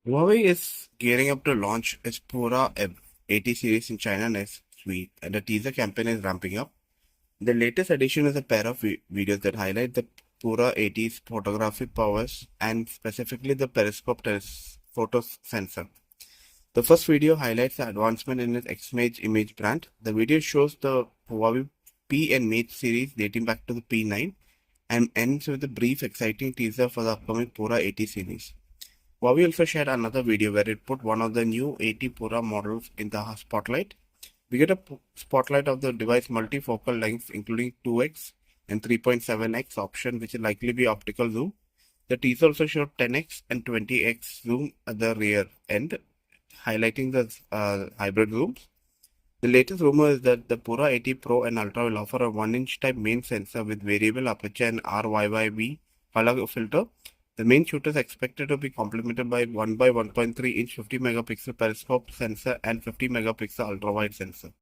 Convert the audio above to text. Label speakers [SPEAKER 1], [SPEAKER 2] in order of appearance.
[SPEAKER 1] Huawei is gearing up to launch its Pura 80 series in China next week, and the teaser campaign is ramping up. The latest edition is a pair of videos that highlight the Pura 80's photographic powers and specifically the Periscope photo sensor. The first video highlights the advancement in its XMAGE image brand. The video shows the Huawei P and Mate series dating back to the P9 and ends with a brief, exciting teaser for the upcoming Pura 80 series. Huawei also shared another video where it put one of the new 80 Pura models in the spotlight. We get a spotlight of the device multifocal length including 2x and 3.7x option, which will likely be optical zoom. The teaser also showed 10x and 20x zoom at the rear end, highlighting the hybrid zooms. The latest rumor is that the Pura 80 Pro and Ultra will offer a 1-inch type main sensor with variable aperture and RYYB color filter. The main shooter is expected to be complemented by 1 by 1.3 inch 50 megapixel periscope sensor and 50 megapixel ultra wide sensor.